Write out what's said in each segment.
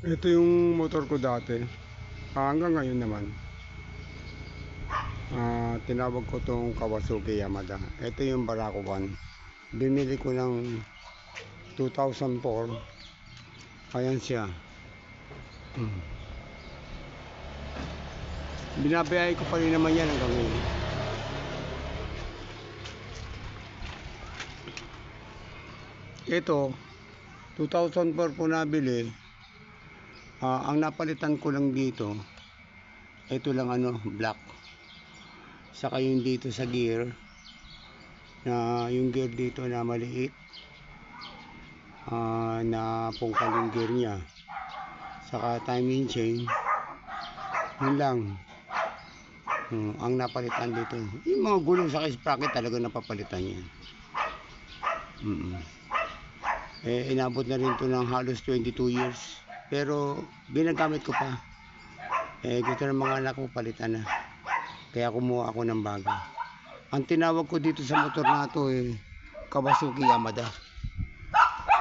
Ito yung motor ko dati. Hanggang ngayon naman. Tinawag ko tong Kawasaki Yamada. Ito yung Barako 1. Binili ko ng 2004. Ayan siya. Binabayay ko pa rin naman yan hanggang ngayon. Ito, 2004 po nabili. Ang napalitan ko lang dito, ito lang black. Saka yung dito sa gear, na yung gear dito na maliit, na pungkal yung gear nya. Saka timing chain, yun lang. Ang napalitan dito, yung mga gulong sa sprocket talaga napapalitan yan. Inabot na rin to ng halos 22 years. Pero ginagamit ko pa. Gusto ng mga anak ko, palitan na. Kaya kumuha ako ng bago. Ang tinawag ko dito sa motor na to Kawasaki Yamada.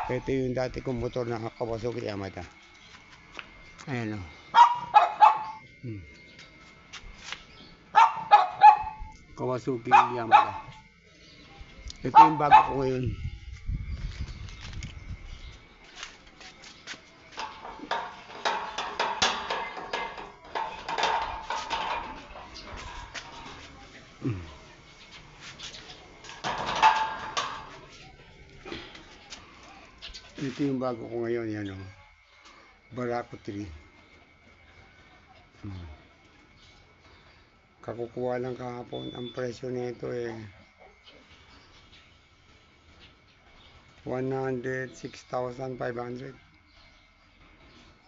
Ito yung dati kong motor na Kawasaki Yamada. Ayan o. Kawasaki Yamada. Ito yung bago ko ngayon. Ito yung bago ko ngayon, yan o. Barako 3. Kakukuha lang kahapon. Ang presyo nito 106,500.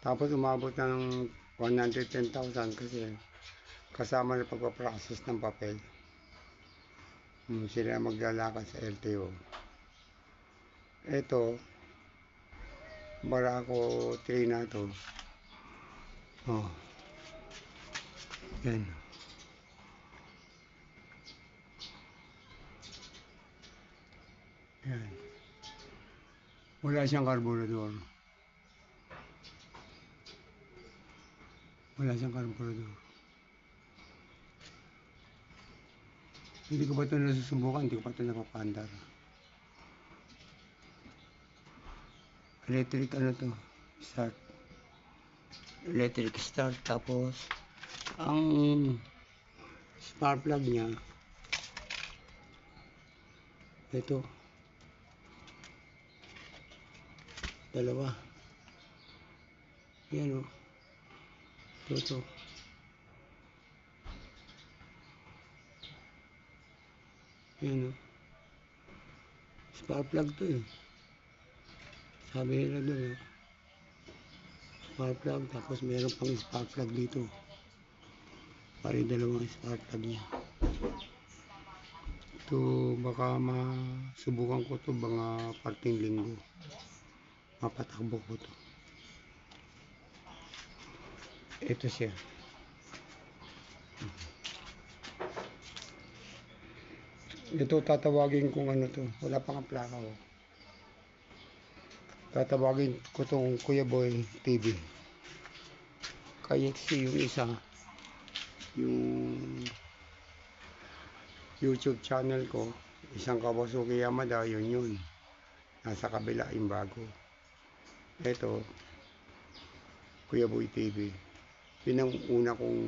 Tapos umabot ng 110,000 kasi kasama na pagpaprocess ng papel. Sila maglalakad sa LTO. Ito, Barako 3 na to. Yan. Yan. Wala siyang karburador. Wala siyang karburador. Hindi ko pa ito nasusubukan. Hindi ko pa ito napapandar. Electric to? Start. Electric start. Tapos ang spark plug niya ito. Dalawa. Yan o. Ito. Yan o. Spark plug to Sabi nila doon spark plug. Tapos meron pang spark plug dito. Pari dalawang spark plug niya. Ito baka masubukan ko to mga parting linggo. Mapatakbo ko to. Ito siya. Ito tatawagin kung to. Wala pang plaka ko. Tatawagin ko tong Kuya Boy TV. Kaya yung isa, yung YouTube channel ko, isang Kawasaki Yamada, yun. Nasa kabila yung bago. Ito, Kuya Boy TV. Yun ang una kong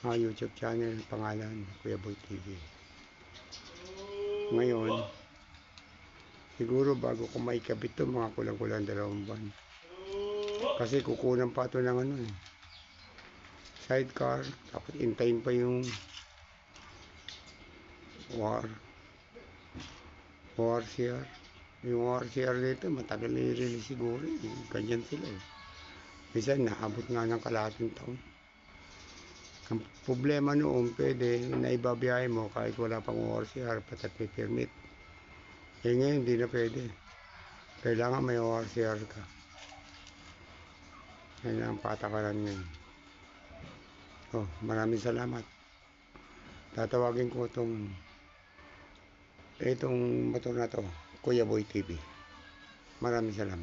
YouTube channel, pangalan, Kuya Boy TV. Ngayon, siguro bago ko maikabit ito, mga kulang-kulang 2 buwan. Kasi kukunan pa ito ng sidecar, tapos intayin pa yung ORCR. Yung ORCR dito, matagal na i-release siguro. Ganyan sila Minsan, naabot nga ng kalahating taon. Ang problema noon, pwede na ibabiyahe mo kahit wala pang ORCR, patat may permit. Ngayon, hindi na pwede. Kailangan may ORCR ka. Yan ang patakaran ngayon. Maraming salamat. Tatawagin ko itong motor na to, Kuya Boy TV. Maraming salamat.